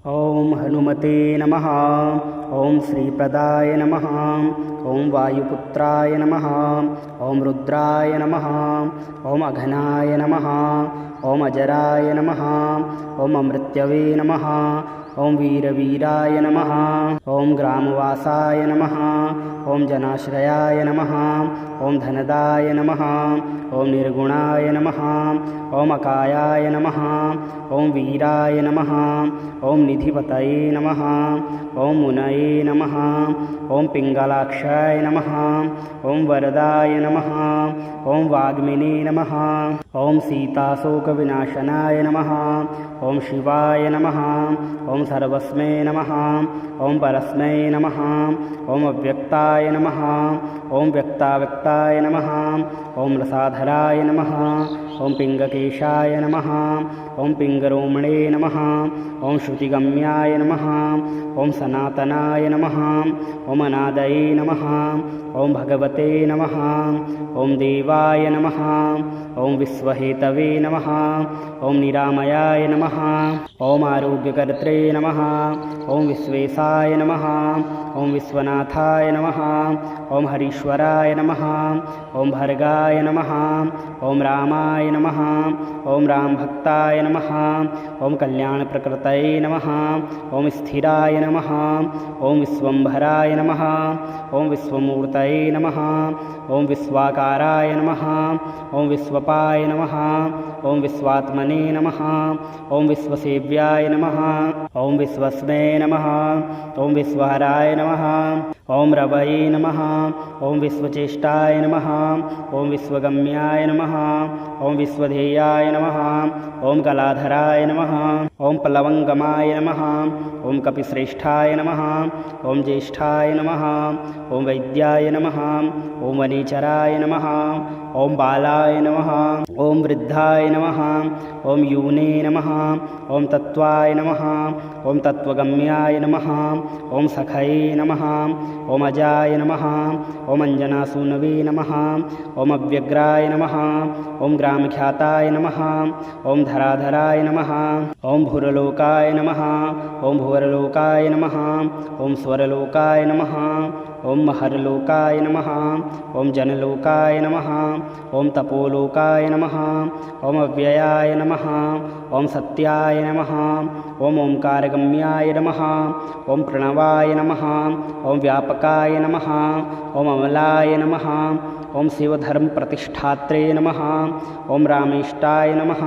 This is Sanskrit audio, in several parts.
ओम हनुमते नमः। ओम श्रीप्रदाय नमः। ओम वायुपुत्राय नमः। ओम रुद्राय नमः। ओम अघनाय नमः। ओम अजराय नमः। ओम अमृत्यवे नमः। ओम वीरवीराय नमः। ओम ग्रामवासाय नमः। ओम जनाश्रयाय नमः। ओम धनदाय नमः। ओम निर्गुणाय नमः। ओम अकायाय नमः। ओम वीराय नमः। ओम निधिपतये नमः। ओम मुनये नमः। ओम पिंगलाक्षाय नमः। ओम वरदाय नमः। ओम वाग्मिने नमः। ओम सीताशोकविनाशनाय नमः। ओम शिवाय नमः। ओम सर्वस्मै नमः। ओम परस्मै नमः। ओम अव्यक्ताय नमः। ओम व्यक्ताव्यक्ताय नमः। ओम रसाधराय नमः। ओम पिंगकेशाय नमः। ओम पिंगरोमणे नमः। ओम श्रुतिगम्याय नमः। ओम सनातनाय नमः। ओम अनादये नमः। ओम भगवते नमः। ओम देवाय नमः। ओम विश्वहेतवे नमः। ओम निरामयाय नमः। ओम आरोग्यकर्त्रे नमः। ओम विश्वेशाय नमः। ओम विश्वनाथाय नमः। ओम हरीश्वराय नमः। ओम भर्गाय नमः। ओम रामाय नमः। ओम रामभक्ताय नमः। ओम कल्याणप्रकृतये नमः। ओम स्थिराय नमः। ओम विश्वम्भराय नमः। ओम विश्वमूर्तये नमः। ओम विश्वाकाराय नमः। ओम विश्वपाय नमः। ओम विश्वात्मने नमः। ओम विश्वसेव्याय नमः। ओम विश्वस्मै नमः। ओम विश्वहराय नमः। ओम रवये नमः। ओम विश्वचेष्टाय नमः। ओम विश्वगम्याय नमः। ओम विश्वधेयाय नमः। ओम कलाधराय नमः। ओम प्लवंगमाय नमः। ओम कपिश्रेष्ठाय नमः। ओम ज्येष्ठाय नमः। ओम वैद्याय नमः। ओम वनेचराय नमः। ओम बालाय नमः। ओम वृद्धाय नमः। ओम यूने नमः। ओम तत्वाय नमः। ओम तत्वगम्याय नमः। ओम सखये नमः। ओम अजाय नमः। ओम अंजनासूनवे नमः। ओम अव्यग्राय नमः। ओम ग्रामख्याताय नमः। ओम धराधराय नमः। ओम भूरलोकाय नमः। ओम भुवरलोकाय नमः। ओम स्वरलोकाय नमः। ओम महरलोकाय नमः। ओम जनलोकाय नमः। ओम तपोलोकाय नमः। ओम अव्ययाय नमः। ओम सत्याय नमः। ओम ओंकारगम्याय नमः। ओम प्रणवाय नमः। ओम व्यापकाय नमः। ओम अमलाय नमः। ओम शिवधर्मप्रतिष्ठात्रे नमः। ओम रामेष्टाय नमः।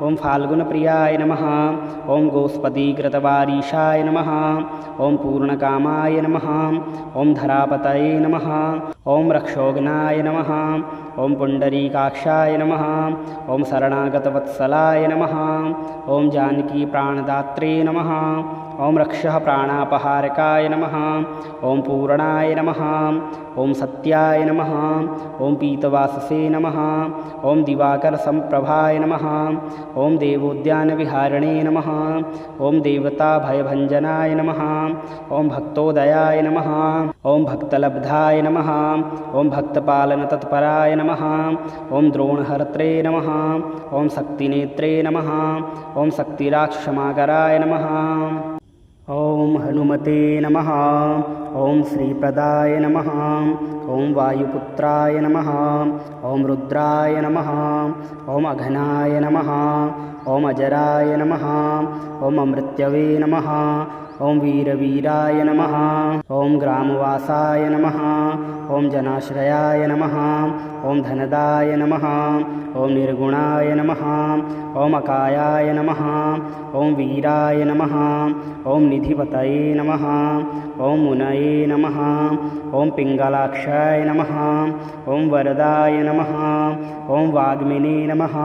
ओम फाल्गुनप्रियाय नमः। ओम गोस्पदीकृतवारीशाय नमः। ओम पूर्णकामाय नमः। ओम धरापतये नमः। ओम रक्षोघ्नाय नमः। ओम पुंडरीकाक्षाय नमः। ओम शरणागतवत्सलाय नमः। ओम जानकी प्राणदात्रे नमः। ओम रक्षः प्राणापहारकाय नमः। ओम पूर्णाय नमः। ओम सत्याय नमः। ओम पीतवाससे नमः। ओम दिवाकरसंप्रभाय नमः। ओम देवोद्यानविहारिणे नमः। ओम देवताभयभञ्जनाय नमः। ओम भक्तोदयाय नमः। ओम भक्तलब्धाय नमः। ओम भक्तपालनतत्पराय नमः। ओम द्रोणहर्त्रे नमः। ओम शक्तिनेत्रे नमः। ओम शक्तिराक्षमाकराय नमः। ओम हनुमते नमः। ओम श्रीप्रदाय नमः। ओम वायुपुत्राय नमः। ओम रुद्राय नमः। ओम अघनाय नमः। ओम अजराय नमः। ओम अमृत्यवे नमः। ओम वीरवीराय नमः। ओम ग्रामवासाय नमः। ओम जनाश्रयाय नमः। ओम धनदाय नमः। ओम निर्गुणाय नमः। ओम अकायाय नमः। ओम वीराय नमः। ओम निधिपतये नमः। ओम मुनये नमः। ओम पिंगलाक्षाय नमः। ओम वरदाय नमः। ओम वाग्मिने नमः।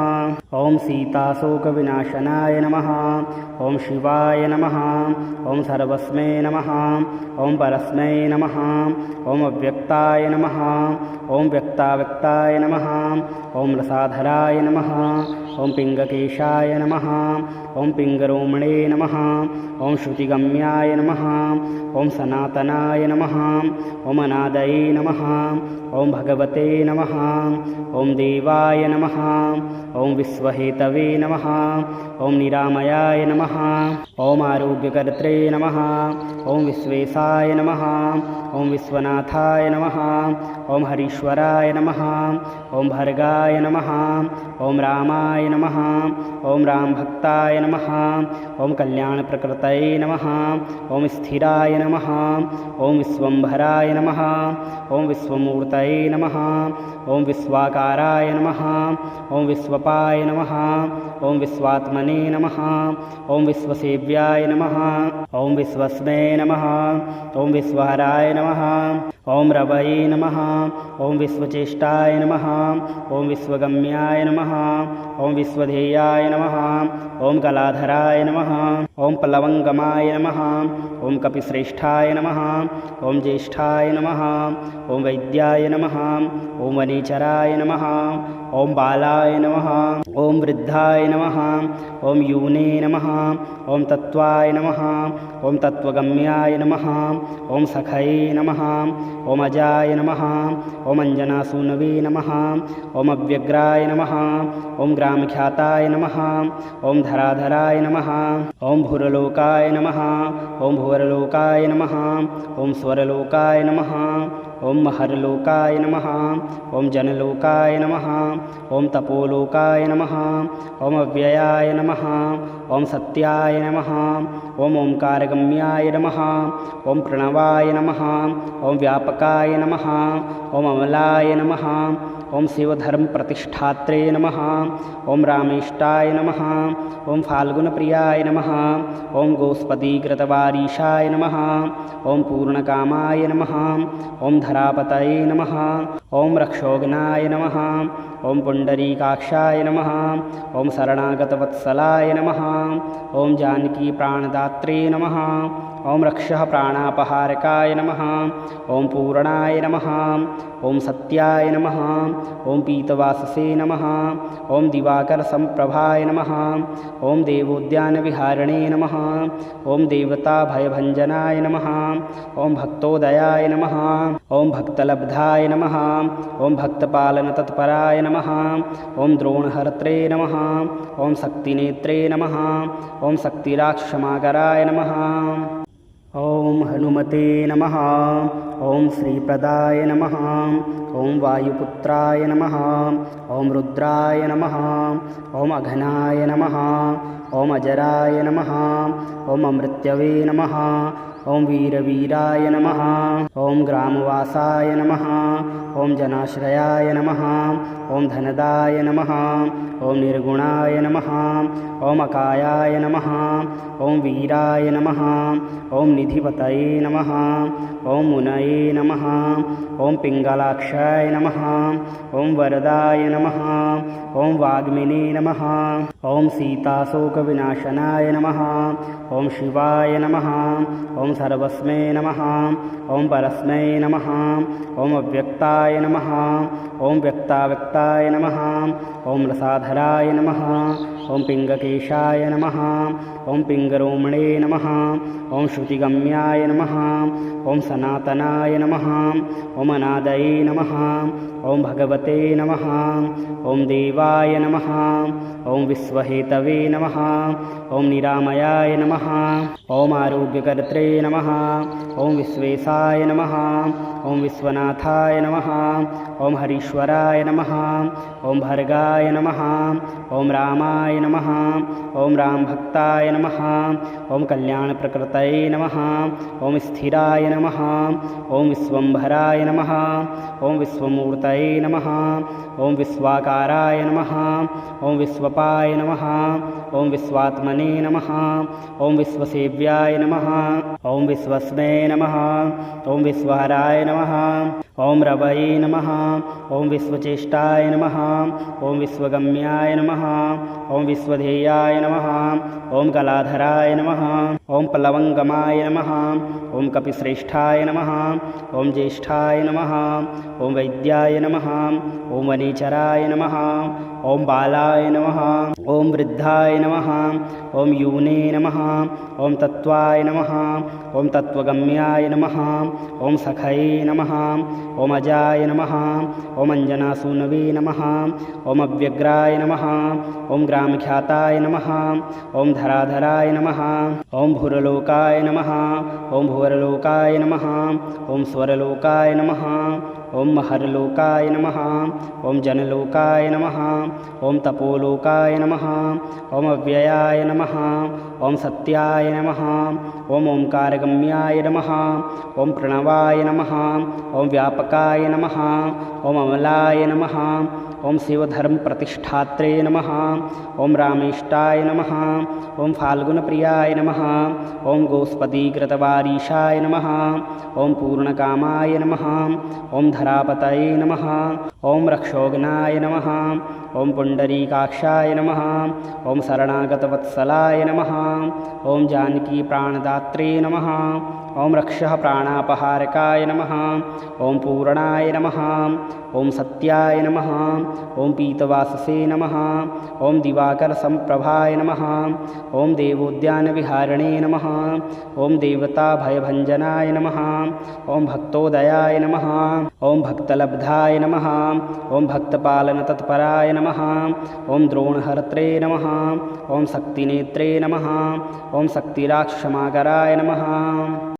ओम सीताशोकविनाशनाय नमः। ओम शिवाय नमः। ओम सर्वस्मै नमः। ओम परस्मै नमः। ओम अव्यक्ताय नमः। ओम व्यक्ताव्यक्ताय नमः। ओम रसाधराय नमः। ॐ पिङ्गकेशाय नमः ॐ पिङ्गरोमणे नमः ॐ श्रुतिगम्याय नमः ॐ सनातनाय नमः ॐ अनादये नमः ॐ भगवते नमः ॐ देवाय नमः ॐ विश्वहेतवे नमः ॐ निरामयाय नमः ॐ आरोग्यकर्त्रे नमः ॐ विश्वेशाय नमः ॐ विश्वनाथाय नमः ॐ हरीश्वराय नमः ॐ भर्गाय नमः ॐ रामाय नमः ॐ रामभक्ताय नमः ॐ कल्याणप्रकृतये नमः ॐ स्थिराय नमः ॐ विश्वम्भराय नमः ॐ विश्वमूर्तये नमः ॐ विश्वाकाराय नमः ॐ विश्वपाय नमः ॐ विश्वात्मने नमः ॐ विश्वसेव्याय नमः ॐ विश्वस्मै नमः ॐ विश्वहराय नमः ॐ रवये नमः ॐ विश्वचेष्टाय नमः ॐ विश्वगम्याय नमः ॐ विश्वधेयाय नमः ॐ कलाधराय नमः ॐ प्लवङ्गमाय नमः ॐ कपिश्रेष्ठाय नमः ॐ ज्येष्ठाय नमः ॐ वैद्याय नमः ॐ वनेचराय नमः ॐ बालाय नमः ॐ वृद्धाय नमः ॐ यूने नमः ॐ तत्त्वाय नमः ॐ तत्त्वगम्याय नमः ॐ सखये नमः ॐ अजाय नमः ॐ अञ्जनासूनवे नमः ॐ अव्यग्राय नमः ॐ ग्रामख्याताय नमः ॐ धराधराय नमः ॐ भूरलोकाय नमः ॐ भुवरलोकाय नमः ॐ स्वरलोकाय नमः ॐ महर्लोकाय नमः ॐ जनलोकाय नमः ॐ तपोलोकाय नमः ॐ अव्ययाय नमः ॐ सत्याय नमः ॐ ओंकारगम्याय नमः ॐ प्रणवाय नमः ॐ व्यापकाय नमः ॐ अमलाय नमः ॐ शिवधर्मप्रतिष्ठात्रे नमः ॐ रामेष्टाय नमः ॐ फाल्गुनप्रियाय नमः ॐ गोस्पदीकृतवारीशाय नमः ॐ पूर्णकामाय नमः ॐ धरापतये नमः ॐ रक्षोघ्नाय नमः ॐ पुण्डरीकाक्षाय नमः ॐ शरणागतवत्सलाय नमः ॐ जानकीप्राणदात्रे नमः ॐ रक्षः प्राणापहारकाय नमः ॐ पूर्णाय नमः ॐ सत्याय नमः ॐ पीतवाससे नमः ॐ दिवाकरसम्प्रभाय नमः ॐ देवोद्यानविहारिणे नमः ॐ देवताभयभञ्जनाय नमः ॐ भक्तोदयाय नमः ॐ भक्तलब्धाय नमः ॐ भक्तपालनतत्पराय नमः ॐ द्रोणहर्त्रे नमः ॐ शक्तिनेत्रे नमः ॐ शक्तिराक्षमाकराय नमः ॐ हनुमते नमः ॐ श्रीप्रदाय नमः ॐ वायुपुत्राय नमः ॐ रुद्राय नमः ॐ अघनाय नमः ॐ अजराय नमः ॐ अमृत्यवे नमः ॐ वीरवीराय नमः ॐ ग्रामवासाय नमः ॐ जनाश्रयाय नमः ॐ धनदाय नमः ॐ निर्गुणाय नमः ॐ अकायाय नमः ॐ वीराय नमः ॐ निधिपतये नमः ॐ मुनये नमः ॐ पिङ्गलाक्षाय नमः ॐ वरदाय नमः ॐ वाग्मिने नमः ॐ सीताशोकविनाशनाय नमः ॐ शिवाय नमः ॐ सर्वस्मै नमः ॐ परस्मै नमः ॐ अव्यक्ताय नमः ॐ व्यक्ताव्यक्ताय नमः ॐ रसाधराय नमः ॐ पिङ्गकेशाय नमः ॐ पिङ्गरोमणे नमः ॐ श्रुतिगम्याय नमः ॐ सनातनाय नमः ॐ अनादये नमः ॐ भगवते नमः ॐ देवाय नमः ॐ विश्वहेतवे नमः ॐ निरामयाय नमः ॐ आरोग्यकर्त्रे नमः ॐ विश्वेशाय नमः ॐ विश्वनाथाय नमः ॐ हरीश्वराय नमः ॐ भर्गाय नमः ॐ रामाय नमः ॐ रामभक्ताय नमः ॐ कल्याणप्रकृतये नमः ॐ स्थिराय नमः ॐ विश्वम्भराय नमः ॐ विश्वमूर्तये नमः ॐ विश्वाकाराय नमः ॐ विश्वपाय नमः ॐ विश्वात्मने नमः ॐ विश्वसेव्याय नमः ॐ विश्वस्मै नमः ॐ विश्वहराय नमः ॐ रवये नमः ॐ विश्वचेष्टाय नमः ॐ विश्वगम्याय नमः ॐ ॐ विश्वधेयाय नमः ॐ कलाधराय नमः ॐ प्लवङ्गमाय नमः ॐ कपिश्रेष्ठाय नमः ॐ ज्येष्ठाय नमः ॐ वैद्याय नमः ॐ वनेचराय नमः ॐ बालाय नमः ॐ वृद्धाय नमः ॐ यूने नमः ॐ तत्त्वाय नमः ॐ तत्त्वगम्याय नमः ॐ सखये नमः ॐ अजाय नमः ॐ अञ्जनासूनवे नमः ॐ अव्यग्राय नमः ॐ ग्रामख्याताय नमः ॐ धराधराय नमः ॐ भूरलोकाय नमः ॐ भुवरलोकाय नमः ॐ स्वरलोकाय नमः ॐ महर्लोकाय नमः ॐ जनलोकाय नमः ॐ तपोलोकाय नमः ॐ अव्ययाय नमः ॐ सत्याय नमः ॐ ओंकारगम्याय नमः ॐ प्रणवाय नमः ॐ व्यापकाय नमः ॐ अमलाय नमः ॐ शिवधर्मप्रतिष्ठात्रे नमः ॐ रामेष्टाय नमः ॐ फाल्गुनप्रियाय नमः ॐ गोस्पतिकृतवारीशाय नमः ॐ पूर्णकामाय नमः ॐ धरापतये नमः ॐ रक्षोघ्नाय नमः ॐ पुण्डरीकाक्षाय नमः ॐ शरणागतवत्सलाय नमः ॐ जानकीप्राणदात्रे नमः ॐ रक्षः प्राणापहारकाय नमः ॐ पूर्णाय नमः ॐ सत्याय नमः ॐ पीतवाससे नमः ॐ दिवाकरसम्प्रभाय नमः ॐ देवोद्यानविहारिणे नमः ॐ देवताभयभञ्जनाय नमः ॐ भक्तोदयाय नमः ॐ भक्तलब्धाय नमः ॐ भक्तपालनतत्पराय नमः ॐ द्रोणहर्त्रे नमः ॐ शक्तिनेत्रे नमः ॐ शक्तिराक्षमाकराय नमः।